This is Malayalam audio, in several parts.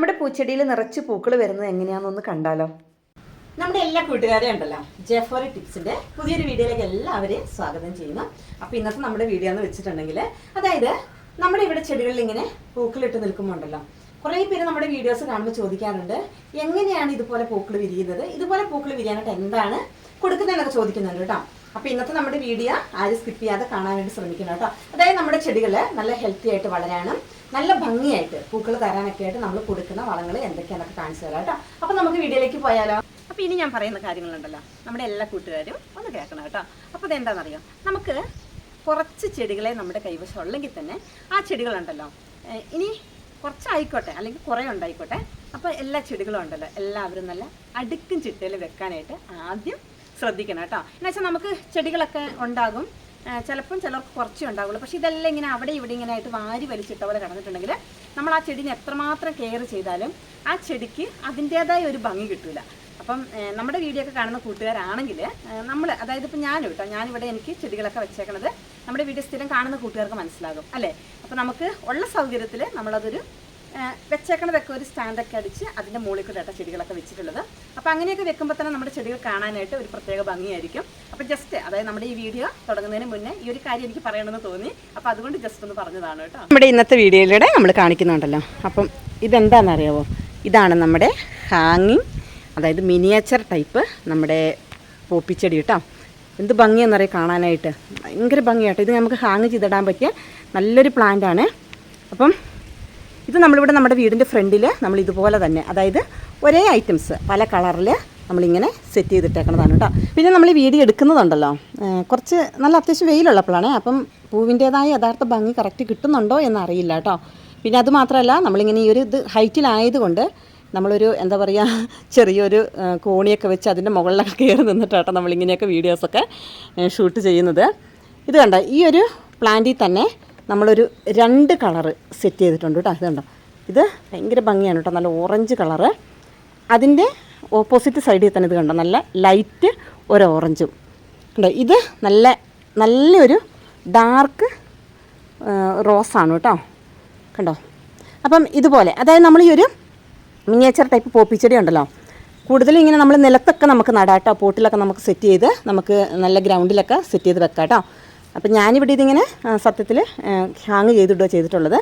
നമ്മുടെ പൂച്ചെടിയിൽ നിറച്ച് പൂക്കൾ വരുന്നത് എങ്ങനെയാണെന്നൊന്ന് കണ്ടാലോ? നമ്മുടെ എല്ലാ കൂട്ടുകാരെയും ഉണ്ടല്ലോ ജെഫോറി ടിപ്സിന്റെ പുതിയൊരു വീഡിയോയിലേക്ക് എല്ലാവരെയും സ്വാഗതം ചെയ്യുന്നു. അപ്പോൾ ഇന്നത്തെ നമ്മുടെ വീഡിയോ എന്ന് വെച്ചിട്ടുണ്ടെങ്കിൽ, അതായത് നമ്മുടെ ഇവിടെ ചെടികളിൽ ഇങ്ങനെ പൂക്കളിട്ട് നിൽക്കുമ്പോൾ ഉണ്ടല്ലോ, കുറേ പേര് നമ്മുടെ വീഡിയോസ് കാണുമ്പോൾ ചോദിക്കാറുണ്ട്, എങ്ങനെയാണ് ഇതുപോലെ പൂക്കൾ വിരിയുന്നത്, ഇതുപോലെ പൂക്കൾ വിരിയാനായിട്ട് എന്താണ് കൊടുക്കുന്നതെന്നൊക്കെ ചോദിക്കുന്നുണ്ട് കേട്ടോ. അപ്പോൾ ഇന്നത്തെ നമ്മുടെ വീഡിയോ ആരും സ്കിപ്പ് ചെയ്യാതെ കാണാൻ വേണ്ടി ശ്രമിക്കണം കേട്ടോ. അതായത് നമ്മുടെ ചെടികൾ നല്ല ഹെൽത്തി ആയിട്ട് വളരാനും നല്ല ഭംഗിയായിട്ട് പൂക്കൾ തരാനൊക്കെ ആയിട്ട് നമ്മൾ കൊടുക്കുന്ന വളങ്ങൾ എന്തൊക്കെയാണെന്നൊക്കെ കാണിച്ചു തരാം കേട്ടോ. അപ്പോൾ നമുക്ക് വീഡിയോയിലേക്ക് പോയാലോ? അപ്പോൾ ഇനി ഞാൻ പറയുന്ന കാര്യങ്ങളുണ്ടല്ലോ, നമ്മുടെ എല്ലാ കൂട്ടുകാരും ഒന്ന് കേൾക്കണം കേട്ടോ. അപ്പോൾ ഇതെന്താണെന്നറിയാം, നമുക്ക് കുറച്ച് ചെടികളെ നമ്മുടെ കൈവശം ഉള്ളെങ്കിൽ തന്നെ ആ ചെടികളുണ്ടല്ലോ, ഇനി കുറച്ചായിക്കോട്ടെ അല്ലെങ്കിൽ കുറേ ഉണ്ടായിക്കോട്ടെ, അപ്പോൾ എല്ലാ ചെടികളും ഉണ്ടല്ലോ എല്ലാവരും നല്ല അടുക്കും ചിട്ടയിൽ വെക്കാനായിട്ട് ആദ്യം ശ്രദ്ധിക്കണം കേട്ടോ. എന്നുവെച്ചാൽ നമുക്ക് ചെടികളൊക്കെ ഉണ്ടാകും, ചിലപ്പം ചിലർക്ക് കുറച്ചേ ഉണ്ടാവുള്ളൂ. പക്ഷേ ഇതെല്ലാം ഇങ്ങനെ അവിടെ ഇവിടെ ഇങ്ങനെ ആയിട്ട് വാരി വലിച്ചിട്ട പോലെ കിടന്നിട്ടുണ്ടെങ്കിൽ നമ്മൾ ആ ചെടിനെ എത്രമാത്രം കെയർ ചെയ്താലും ആ ചെടിക്ക് അതിൻ്റേതായ ഒരു ഭംഗി കിട്ടില്ല. അപ്പം നമ്മുടെ വീഡിയോ ഒക്കെ കാണുന്ന കൂട്ടുകാരാണെങ്കിൽ നമ്മൾ, അതായത് ഇപ്പം ഞാനിവിടെ എനിക്ക് ചെടികളൊക്കെ വെച്ചേക്കണത് നമ്മുടെ വീഡിയോ സ്ഥിരം കാണുന്ന കൂട്ടുകാർക്ക് മനസ്സിലാകും അല്ലേ. അപ്പോൾ നമുക്ക് ഉള്ള സൗകര്യത്തിൽ നമ്മളതൊരു വെച്ചേക്കണതൊക്കെ ഒരു സ്റ്റാൻഡൊക്കെ അടിച്ച് അതിൻ്റെ മുകളിൽ കൂടെ ചെടികളൊക്കെ വെച്ചിട്ടുള്ളത്. അപ്പോൾ അങ്ങനെയൊക്കെ വെക്കുമ്പോൾ തന്നെ നമ്മുടെ ചെടികൾ കാണാനായിട്ട് ഒരു പ്രത്യേക ഭംഗിയായിരിക്കും. അപ്പോൾ ജസ്റ്റ്, അതായത് നമ്മുടെ ഈ വീഡിയോ തുടങ്ങുന്നതിന് മുന്നേ ഈ ഒരു കാര്യം എനിക്ക് പറയണമെന്ന് തോന്നി, അപ്പോൾ അതുകൊണ്ട് ജസ്റ്റ് ഒന്ന് പറഞ്ഞതാണ് കേട്ടോ. നമ്മുടെ ഇന്നത്തെ വീഡിയോയിലൂടെ നമ്മൾ കാണിക്കുന്നുണ്ടല്ലോ, അപ്പം ഇതെന്താണെന്നറിയാമോ? ഇതാണ് നമ്മുടെ ഹാങ്ങിങ്, അതായത് മിനിയേച്ചർ ടൈപ്പ് നമ്മുടെ പോപ്പിച്ചെടി കേട്ടോ. എന്ത് ഭംഗിയാണെന്നറിയാം കാണാനായിട്ട്, ഭയങ്കര ഭംഗിയാട്ടോ. ഇത് നമുക്ക് ഹാങ് ചെയ്തിടാൻ പറ്റിയ നല്ലൊരു പ്ലാന്റാണ്. അപ്പം ഇത് നമ്മളിവിടെ നമ്മുടെ വീടിൻ്റെ ഫ്രണ്ടിൽ നമ്മൾ ഇതുപോലെ തന്നെ, അതായത് ഒരേ ഐറ്റംസ് പല കളറിൽ നമ്മളിങ്ങനെ സെറ്റ് ചെയ്തിട്ടേക്കണതാണ് കേട്ടോ. പിന്നെ നമ്മൾ ഈ വീഡിയോ എടുക്കുന്നതുണ്ടല്ലോ, കുറച്ച് നല്ല അത്യാവശ്യം വെയിലുള്ളപ്പോഴാണ്, അപ്പം പൂവിൻ്റേതായ യഥാർത്ഥ ഭംഗി കറക്റ്റ് കിട്ടുന്നുണ്ടോ എന്നറിയില്ല കേട്ടോ. പിന്നെ അത് മാത്രമല്ല, നമ്മളിങ്ങനെ ഈ ഒരു ഇത് ഹൈറ്റിലായതുകൊണ്ട് നമ്മളൊരു എന്താ പറയുക, ചെറിയൊരു കോണിയൊക്കെ വെച്ച് അതിൻ്റെ മുകളിലൊക്കെ കയറി നിന്നിട്ടാട്ടോ നമ്മളിങ്ങനെയൊക്കെ വീഡിയോസൊക്കെ ഷൂട്ട് ചെയ്യുന്നത്. ഇത് കണ്ടോ, ഈ ഒരു പ്ലാന്റിൽ തന്നെ നമ്മളൊരു 2 കളറ് സെറ്റ് ചെയ്തിട്ടുണ്ട് കേട്ടോ. ഇതുണ്ടോ, ഇത് ഭയങ്കര ഭംഗിയാണ് കേട്ടോ, നല്ല ഓറഞ്ച് കളറ്. അതിൻ്റെ ഓപ്പോസിറ്റ് സൈഡിൽ തന്നെ ഇത് കണ്ടോ, നല്ല ലൈറ്റ് ഒരു ഓറഞ്ചും ഉണ്ടോ. ഇത് നല്ലൊരു ഡാർക്ക് റോസാണ് കേട്ടോ, കണ്ടോ. അപ്പം ഇതുപോലെ, അതായത് നമ്മൾ ഈ ഒരു മിനിയേച്ചർ ടൈപ്പ് പോപ്പിച്ചെടി ഉണ്ടല്ലോ, കൂടുതലും ഇങ്ങനെ നമ്മൾ നിലത്തൊക്കെ നമുക്ക് നടാം കേട്ടോ. പോട്ടിലൊക്കെ നമുക്ക് സെറ്റ് ചെയ്ത് നമുക്ക് നല്ല ഗ്രൗണ്ടിലൊക്കെ സെറ്റ് ചെയ്ത് വെക്കാം കേട്ടോ. അപ്പം ഞാനിവിടെ ഇതിങ്ങനെ സത്യത്തിൽ ഹാങ് ചെയ്തിട്ടുള്ളത്.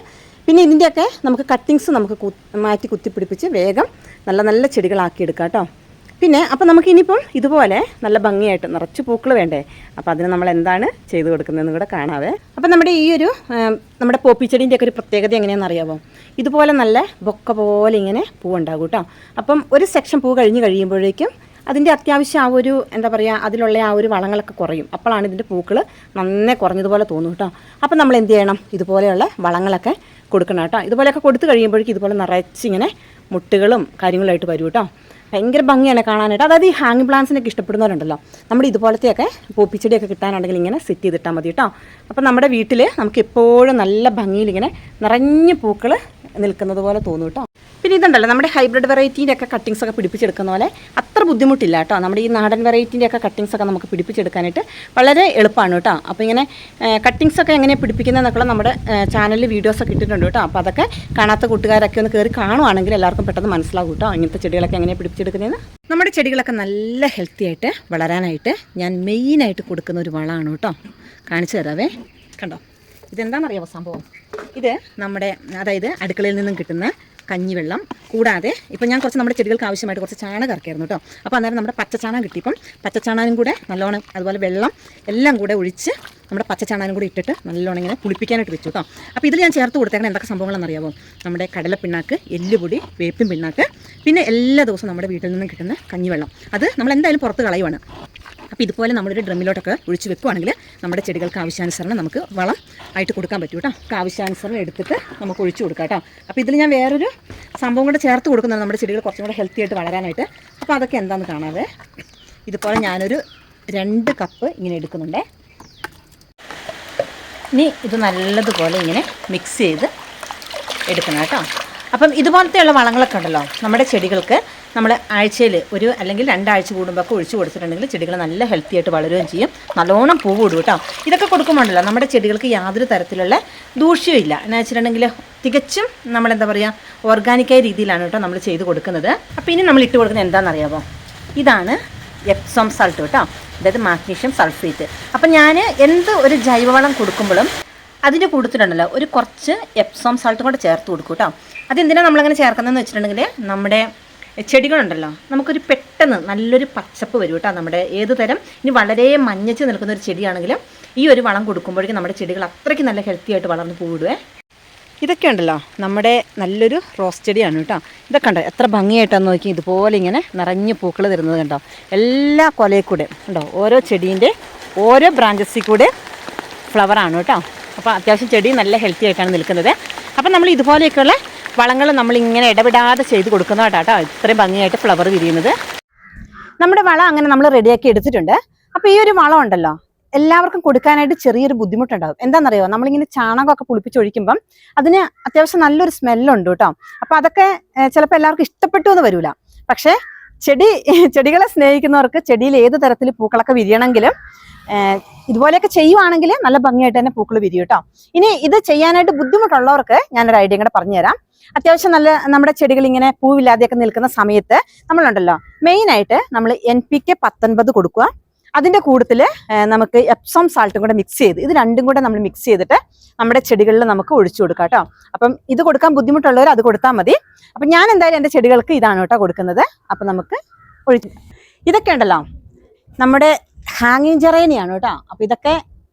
പിന്നെ ഇതിൻ്റെയൊക്കെ നമുക്ക് കട്ടിങ്സ് നമുക്ക് മാറ്റി കുത്തിപ്പിടിപ്പിച്ച് വേഗം നല്ല ചെടികളാക്കി എടുക്കാം കേട്ടോ. പിന്നെ അപ്പം നമുക്ക് ഇനിയിപ്പം ഇതുപോലെ നല്ല ഭംഗിയായിട്ട് നിറച്ച് പൂക്കൾ വേണ്ടേ, അപ്പോൾ അതിന് നമ്മൾ എന്താണ് ചെയ്ത് കൊടുക്കുന്നതെന്ന് കൂടെ കാണാവേ. അപ്പം നമ്മുടെ ഈ ഒരു നമ്മുടെ പോപ്പിച്ചെടീൻ്റെയൊക്കെ ഒരു പ്രത്യേകത എങ്ങനെയാണെന്ന് അറിയാമോ? ഇതുപോലെ നല്ല ബൊക്ക പോലെ ഇങ്ങനെ പൂവുണ്ടാകും കേട്ടോ. അപ്പം ഒരു സെക്ഷൻ പൂ കഴിയുമ്പോഴേക്കും അതിൻ്റെ അത്യാവശ്യം ആ ഒരു എന്താ പറയുക, അതിലുള്ള ആ ഒരു വളങ്ങളൊക്കെ കുറയും. അപ്പോഴാണ് ഇതിൻ്റെ പൂക്കൾ നന്നേ കുറഞ്ഞതുപോലെ തോന്നും കേട്ടോ. അപ്പം നമ്മൾ എന്ത് ചെയ്യണം, ഇതുപോലെയുള്ള വളങ്ങളൊക്കെ കൊടുക്കണം കേട്ടോ. ഇതുപോലെയൊക്കെ കൊടുത്തു കഴിയുമ്പോഴേക്കും ഇതുപോലെ നിറച്ചിങ്ങനെ മുട്ടുകളും കാര്യങ്ങളായിട്ട് വരും കേട്ടോ. ഭയങ്കര ഭംഗിയാണ് കാണാനായിട്ട്. അതായത് ഈ ഹാങ്ങിങ് പ്ലാന്റ്സിനൊക്കെ ഇഷ്ടപ്പെടുന്നവരുണ്ടല്ലോ, നമ്മുടെ ഇതുപോലത്തെയൊക്കെ പോപ്പിച്ചെടിയൊക്കെ കിട്ടാനുണ്ടെങ്കിൽ ഇങ്ങനെ സെറ്റ് ചെയ്തിട്ടാൽ മതി കേട്ടോ. അപ്പം നമ്മുടെ വീട്ടിൽ നമുക്ക് എപ്പോഴും നല്ല ഭംഗിയിൽ ഇങ്ങനെ നിറഞ്ഞ് പൂക്കൾ നിൽക്കുന്നത് പോലെ തോന്നും കേട്ടോ. പിന്നെ ഇതുണ്ടല്ലോ, നമ്മുടെ ഹൈബ്രിഡ് വെറൈറ്റീൻ്റെ ഒക്കെ കട്ടിങ്സൊക്കെ പിടിപ്പിച്ചെടുക്കുന്ന പോലെ അത്ര ബുദ്ധിമുട്ടില്ല കേട്ടോ. നമ്മുടെ ഈ നാടൻ വെറൈറ്റീൻ്റെ ഒക്കെ കട്ടിങ്സൊക്കെ നമുക്ക് പിടിപ്പിച്ചെടുക്കാനായിട്ട് വളരെ എളുപ്പമാണ് കേട്ടോ. അപ്പോൾ ഇങ്ങനെ കട്ടിങ്സൊക്കെ എങ്ങനെ പിടിപ്പിക്കുന്നതെന്നൊക്കെ നമ്മുടെ ചാനലിൽ വീഡിയോസൊക്കെ ഇട്ടിട്ടുണ്ട് കേട്ടോ. അപ്പോൾ അതൊക്കെ കാണാത്ത കൂട്ടുകാരൊക്കെ ഒന്ന് കയറി കാണുവാണെങ്കിൽ എല്ലാവർക്കും പെട്ടെന്ന് മനസ്സിലാകും കേട്ടോ, ഇങ്ങനത്തെ ചെടികളൊക്കെ എങ്ങനെ പിടിപ്പിച്ചെടുക്കുന്നതെന്ന്. നമ്മുടെ ചെടികളൊക്കെ നല്ല ഹെൽത്തി ആയിട്ട് വളരാനായിട്ട് ഞാൻ മെയിനായിട്ട് കൊടുക്കുന്ന ഒരു വളമാണ് കേട്ടോ. കാണിച്ചു തരാവേ, കണ്ടോ. ഇതെന്താണെന്നറിയാമോ സംഭവം? ഇത് നമ്മുടെ, അതായത് അടുക്കളയിൽ നിന്നും കിട്ടുന്ന കഞ്ഞിവെള്ളം കൂടാതെ ഇപ്പം ഞാൻ കുറച്ച് നമ്മുടെ ചെടികൾക്ക് ആവശ്യമായിട്ട് കുറച്ച് ചാണകം ഇറക്കിയായിരുന്നു കേട്ടോ. അപ്പോൾ അന്നേരം നമ്മുടെ പച്ചച്ചാണകം കിട്ടിയപ്പം പച്ചച്ചാണകം കൂടെ നല്ലോണം, അതുപോലെ വെള്ളം എല്ലാം കൂടെ ഒഴിച്ച് നമ്മുടെ പച്ചച്ചാണകം കൂടി ഇട്ടിട്ട് നല്ലോണം ഇങ്ങനെ പുളിപ്പിക്കാനായിട്ട് വെച്ചു കേട്ടോ. അപ്പോൾ ഇതിൽ ഞാൻ ചേർത്ത് കൊടുത്തേക്കണം എന്തൊക്കെ സംഭവങ്ങളെന്നറിയാമോ? നമ്മുടെ കടലപ്പിണ്ണാക്ക്, എല്ലുപൊടി, വേപ്പിൻ പിണ്ണാക്ക്, പിന്നെ എല്ലാ ദിവസവും നമ്മുടെ വീട്ടിൽ നിന്നും കിട്ടുന്ന കഞ്ഞിവെള്ളം. അത് നമ്മൾ എന്തായാലും പുറത്ത് കളയുവാണ്. അപ്പോൾ ഇതുപോലെ നമ്മളൊരു ഡ്രമ്മിലോട്ടൊക്കെ ഒഴിച്ച് വെക്കുവാണെങ്കിൽ നമ്മുടെ ചെടികൾക്ക് ആവശ്യാനുസരണം നമുക്ക് വളം ആയിട്ട് കൊടുക്കാൻ പറ്റും കേട്ടോ. ആവശ്യാനുസരണം എടുത്തിട്ട് നമുക്ക് ഒഴിച്ചു കൊടുക്കാം കേട്ടോ. അപ്പോൾ ഇതിൽ ഞാൻ വേറൊരു സംഭവം കൂടെ ചേർത്ത് കൊടുക്കുന്നതാണ് നമ്മുടെ ചെടികൾ കുറച്ചും കൂടെ ഹെൽത്തി ആയിട്ട് വളരാനായിട്ട്. അപ്പോൾ അതൊക്കെ എന്താണെന്ന് കാണാതെ, ഇതുപോലെ ഞാനൊരു 2 കപ്പ് ഇങ്ങനെ എടുക്കുന്നുണ്ടേ. ഇനി ഇത് നല്ലതുപോലെ ഇങ്ങനെ മിക്സ് ചെയ്ത് എടുക്കണം കേട്ടോ. അപ്പം ഇതുപോലത്തെയുള്ള വളങ്ങളൊക്കെ ഉണ്ടല്ലോ നമ്മുടെ ചെടികൾക്ക് നമ്മൾ ആഴ്ചയിൽ ഒരു അല്ലെങ്കിൽ 2 ആഴ്ച കൂടുമ്പോൾ ഒഴിച്ചു കൊടുത്തിട്ടുണ്ടെങ്കിൽ ചെടികൾ നല്ല ഹെൽത്തി ആയിട്ട് വളരുകയും ചെയ്യും, നല്ലോണം പൂവ് ഇടും കേട്ടോ. ഇതൊക്കെ കൊടുക്കുമ്പോണ്ടല്ലോ നമ്മുടെ ചെടികൾക്ക് യാതൊരു തരത്തിലുള്ള ദൂഷ്യവും ഇല്ല. എന്ന് വെച്ചിട്ടുണ്ടെങ്കിൽ തികച്ചും നമ്മളെന്താ പറയുക ഓർഗാനിക്കായ രീതിയിലാണ് കേട്ടോ നമ്മൾ ചെയ്ത് കൊടുക്കുന്നത്. അപ്പോൾ ഇനി നമ്മൾ ഇട്ട് കൊടുക്കുന്നത് എന്താണെന്നറിയാമോ? ഇതാണ് എപ്സം സൾട്ട് കേട്ടോ, അതായത് മാഗ്നീഷ്യം സൾഫേറ്റ്. അപ്പം ഞാൻ എന്ത് ഒരു ജൈവവളം കൊടുക്കുമ്പോഴും അതിൻ്റെ കൂട്ടത്തിലുണ്ടല്ലോ ഒരു കുറച്ച് എപ്സം സൾട്ടും കൂടെ ചേർത്ത് കൊടുക്കും കേട്ടോ. അതെന്തിനാണ് നമ്മളങ്ങനെ ചേർക്കുന്നതെന്ന് വെച്ചിട്ടുണ്ടെങ്കിൽ നമ്മുടെ ചെടികളുണ്ടല്ലോ നമുക്കൊരു പെട്ടെന്ന് നല്ലൊരു പച്ചപ്പ് വരും കേട്ടോ. നമ്മുടെ ഏത് തരം ഇനി വളരെ മഞ്ഞച്ച് നിൽക്കുന്ന ഒരു ചെടിയാണെങ്കിലും ഈ ഒരു വളം കൊടുക്കുമ്പോഴേക്കും നമ്മുടെ ചെടികൾ അത്രയ്ക്ക് നല്ല ഹെൽത്തി ആയിട്ട് വളർന്ന് പൂവിടുവേ. ഇതൊക്കെ ഉണ്ടല്ലോ നമ്മുടെ നല്ലൊരു റോസ് ചെടിയാണ് കേട്ടോ. ഇതൊക്കെ ഉണ്ടോ എത്ര ഭംഗിയായിട്ടാന്ന് നോക്കി, ഇതുപോലെ ഇങ്ങനെ നിറഞ്ഞ് പൂക്കൾ തരുന്നത് കണ്ടോ. എല്ലാ കൊലയിൽ കൂടെ ഉണ്ടോ ഓരോ ചെടീൻ്റെ ഓരോ ബ്രാഞ്ചസിൽ കൂടെ ഫ്ലവറാണ് കേട്ടോ. അപ്പോൾ അത്യാവശ്യം ചെടി നല്ല ഹെൽത്തി ആയിട്ടാണ് നിൽക്കുന്നത്. അപ്പം നമ്മൾ ഇതുപോലെയൊക്കെയുള്ള വളങ്ങൾ നമ്മളിങ്ങനെ ഇടപെടാതെ ചെയ്ത് കൊടുക്കുന്നതാട്ടോ ഇത്രയും ഭംഗിയായിട്ട് ഫ്ലവർ വിരിയുന്നത്. നമ്മുടെ വളം അങ്ങനെ നമ്മൾ റെഡിയാക്കി എടുത്തിട്ടുണ്ട്. അപ്പോൾ ഈ ഒരു വളം ഉണ്ടല്ലോ എല്ലാവർക്കും കൊടുക്കാനായിട്ട് ചെറിയൊരു ബുദ്ധിമുട്ടുണ്ടാകും. എന്താണെന്നറിയോ, നമ്മളിങ്ങനെ ചാണകമൊക്കെ പുളിപ്പിച്ചൊഴിക്കുമ്പം അതിന് അത്യാവശ്യം നല്ലൊരു സ്മെല്ലുണ്ട് കേട്ടോ. അപ്പോൾ അതൊക്കെ ചിലപ്പോൾ എല്ലാവർക്കും ഇഷ്ടപ്പെട്ടു എന്ന് വരില്ല. പക്ഷേ ചെടികളെ സ്നേഹിക്കുന്നവർക്ക് ചെടിയിൽ ഏത് തരത്തിൽ പൂക്കളൊക്കെ വിരിയണമെങ്കിലും ഇതുപോലെയൊക്കെ ചെയ്യുവാണെങ്കിൽ നല്ല ഭംഗിയായിട്ട് തന്നെ പൂക്കൾ വിരിയും കേട്ടോ. ഇനി ഇത് ചെയ്യാനായിട്ട് ബുദ്ധിമുട്ടുള്ളവർക്ക് ഞാനൊരു ഐഡിയ കൂടെ പറഞ്ഞുതരാം. അത്യാവശ്യം നല്ല നമ്മുടെ ചെടികൾ ഇങ്ങനെ പൂവില്ലാതെയൊക്കെ നിൽക്കുന്ന സമയത്ത് നമ്മളുണ്ടല്ലോ മെയിനായിട്ട് നമ്മൾ NPK 19 കൊടുക്കുക. അതിൻ്റെ കൂട്ടത്തിൽ നമുക്ക് എപ്സം സാൾട്ടും കൂടെ മിക്സ് ചെയ്ത് ഇത് രണ്ടും കൂടെ നമ്മൾ മിക്സ് ചെയ്തിട്ട് നമ്മുടെ ചെടികളിൽ നമുക്ക് ഒഴിച്ചു കൊടുക്കാം കേട്ടോ. അപ്പം ഇത് കൊടുക്കാൻ ബുദ്ധിമുട്ടുള്ളവർ അത് കൊടുത്താൽ മതി. അപ്പം ഞാൻ എന്തായാലും എൻ്റെ ചെടികൾക്ക് ഇതാണ് കേട്ടോ കൊടുക്കുന്നത്. അപ്പം നമുക്ക് ഇതൊക്കെ ഉണ്ടല്ലോ നമ്മുടെ ഹാങ്ങിങ് ജെറേനിയാണ് കേട്ടോ. അപ്പം ഇതൊക്കെ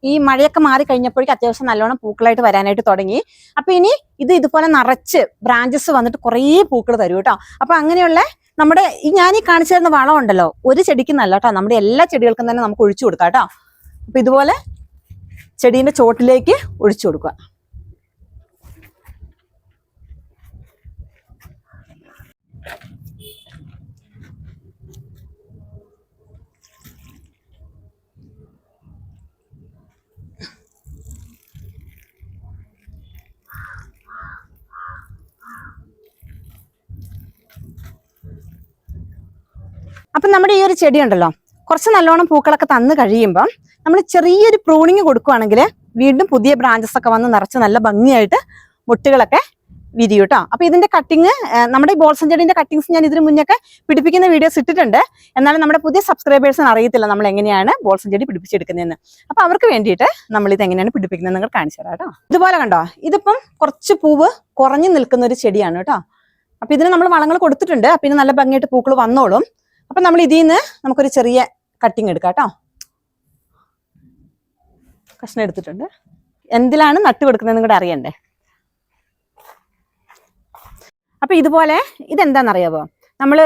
ഈ മഴയൊക്കെ മാറി കഴിഞ്ഞപ്പോഴേക്കും അത്യാവശ്യം നല്ലോണം പൂക്കളായിട്ട് വരാനായിട്ട് തുടങ്ങി. അപ്പം ഇനി ഇതുപോലെ നിറച്ച് ബ്രാഞ്ചസ് വന്നിട്ട് കുറേ പൂക്കൾ തരും കേട്ടോ. അപ്പം അങ്ങനെയുള്ള നമ്മുടെ ഞാൻ ഈ കാണിച്ചു തരുന്ന വളം ഉണ്ടല്ലോ ഒരു ചെടിക്ക് നല്ല കേട്ടോ, നമ്മുടെ എല്ലാ ചെടികൾക്കും തന്നെ നമുക്ക് ഒഴിച്ചു കൊടുക്കാം കേട്ടോ. അപ്പം ഇതുപോലെ ചെടീൻ്റെ ചോട്ടിലേക്ക് ഒഴിച്ചു കൊടുക്കുക. അപ്പം നമ്മുടെ ഈ ഒരു ചെടി ഉണ്ടല്ലോ കുറച്ച് നല്ലോണം പൂക്കളൊക്കെ തന്നു കഴിയുമ്പം നമ്മൾ ചെറിയൊരു പ്രൂണിങ് കൊടുക്കുകയാണെങ്കിൽ വീണ്ടും പുതിയ ബ്രാഞ്ചസ് ഒക്കെ വന്ന് നിറച്ച് നല്ല ഭംഗിയായിട്ട് മുട്ടുകളൊക്കെ വിരിയും കേട്ടോ. അപ്പോൾ ഇതിന്റെ കട്ടിങ് നമ്മുടെ ഈ ബോൾസം ചെടീന്റെ കട്ടിങ്സ് ഞാൻ ഇതിന് മുന്നൊക്കെ പിടിപ്പിക്കുന്ന വീഡിയോസ് ഇട്ടിട്ടുണ്ട്. എന്നാലും നമ്മുടെ പുതിയ സബ്സ്ക്രൈബേഴ്സിന് അറിയത്തില്ല നമ്മൾ എങ്ങനെയാണ് ബോൾസം ചെടി പിടിപ്പിച്ചെടുക്കുന്നതെന്ന്. അപ്പോൾ അവർക്ക് വേണ്ടിയിട്ട് നമ്മൾ ഇത് എങ്ങനെയാണ് പിടിപ്പിക്കുന്നത് നിങ്ങൾ കാണിച്ചു തരാം കേട്ടോ. ഇതുപോലെ കണ്ടോ, ഇതിപ്പം കുറച്ച് പൂവ് കുറഞ്ഞു നിൽക്കുന്ന ഒരു ചെടിയാണ് കേട്ടോ. അപ്പോൾ ഇതിന് നമ്മൾ വളങ്ങൾ കൊടുത്തിട്ടുണ്ട്. അപ്പം ഇതിന് നല്ല ഭംഗിയായിട്ട് പൂക്കൾ വന്നോളും. അപ്പം നമ്മൾ ഇതിൽ നിന്ന് നമുക്കൊരു ചെറിയ കട്ടിങ് എടുക്കാം കേട്ടോ. കഷ്ണം എടുത്തിട്ടുണ്ട്. എന്തിലാണ് നട്ട് കൊടുക്കുന്നതെന്ന് കൂടെ അറിയണ്ടേ. അപ്പം ഇതുപോലെ ഇതെന്താണെന്നറിയാമോ, നമ്മൾ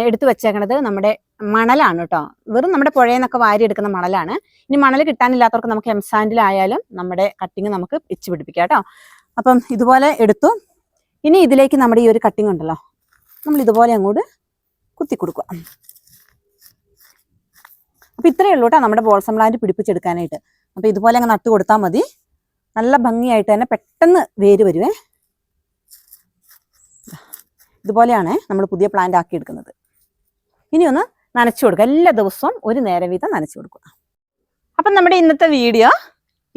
എടുത്തു വെച്ചേക്കണത് നമ്മുടെ മണലാണ് കേട്ടോ. വെറും നമ്മുടെ പുഴയിൽ നിന്നൊക്കെ വാരി എടുക്കുന്ന മണലാണ്. ഇനി മണൽ കിട്ടാനില്ലാത്തവർക്ക് നമുക്ക് എംസാൻഡിലായാലും നമ്മുടെ കട്ടിങ് നമുക്ക് വെച്ച് പിടിപ്പിക്കാം കേട്ടോ. അപ്പം ഇതുപോലെ എടുത്തു. ഇനി ഇതിലേക്ക് നമ്മുടെ ഈ ഒരു കട്ടിങ് ഉണ്ടല്ലോ നമ്മൾ ഇതുപോലെ അങ്ങോട്ട് കുത്തി കൊടുക്കുക. അപ്പം ഇത്രയേ ഉള്ളൂ കേട്ടോ നമ്മുടെ ബോൾസം പ്ലാന്റ് പിടിപ്പിച്ചെടുക്കാനായിട്ട്. അപ്പം ഇതുപോലെ അങ്ങ് നട്ട് കൊടുത്താൽ മതി. നല്ല ഭംഗിയായിട്ട് തന്നെ പെട്ടെന്ന് വേര് വരുവേ. ഇതുപോലെയാണ് നമ്മൾ പുതിയ പ്ലാന്റ് ആക്കി എടുക്കുന്നത്. ഇനി ഒന്ന് നനച്ചു കൊടുക്കുക. എല്ലാ ദിവസവും ഒരു നേരം വീതം നനച്ചു കൊടുക്കുക. അപ്പം നമ്മുടെ ഇന്നത്തെ വീഡിയോ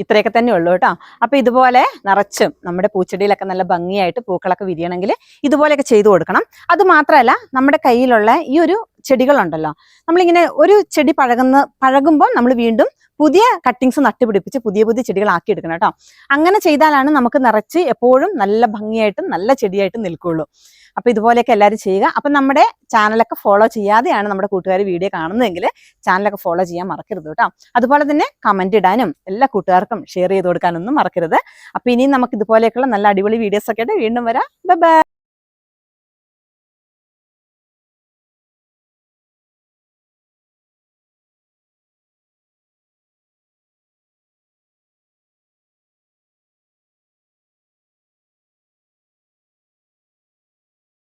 ഇത്രയൊക്കെ തന്നെ ഉള്ളൂ കേട്ടോ. അപ്പം ഇതുപോലെ നിറച്ചും നമ്മുടെ പൂച്ചെടിയിലൊക്കെ നല്ല ഭംഗിയായിട്ട് പൂക്കളൊക്കെ വിരിയണമെങ്കിൽ ഇതുപോലെയൊക്കെ ചെയ്തു കൊടുക്കണം. അത് മാത്രമല്ല നമ്മുടെ കയ്യിലുള്ള ഈ ഒരു ചെടികളുണ്ടല്ലോ നമ്മളിങ്ങനെ ഒരു ചെടി പഴകുമ്പോൾ നമ്മൾ വീണ്ടും പുതിയ കട്ടിങ്സ് നട്ടുപിടിപ്പിച്ച് പുതിയ പുതിയ ചെടികളാക്കി എടുക്കണം കേട്ടോ. അങ്ങനെ ചെയ്താലാണ് നമുക്ക് നിറച്ച് എപ്പോഴും നല്ല ഭംഗിയായിട്ടും നല്ല ചെടിയായിട്ടും നിൽക്കുകയുള്ളൂ. അപ്പൊ ഇതുപോലെയൊക്കെ എല്ലാവരും ചെയ്യുക. അപ്പം നമ്മുടെ ചാനലൊക്കെ ഫോളോ ചെയ്യാതെയാണ് നമ്മുടെ കൂട്ടുകാർ വീഡിയോ കാണുന്നതെങ്കിൽ ചാനലൊക്കെ ഫോളോ ചെയ്യാൻ മറക്കരുത് കേട്ടോ. അതുപോലെ തന്നെ കമന്റ് ഇടാനും എല്ലാ കൂട്ടുകാർക്കും ഷെയർ ചെയ്ത് കൊടുക്കാനൊന്നും മറക്കരുത്. അപ്പൊ ഇനിയും നമുക്ക് ഇതുപോലെയൊക്കെയുള്ള നല്ല അടിപൊളി വീഡിയോസ് ഒക്കെ ആയിട്ട് വീണ്ടും വരാം. Bye bye.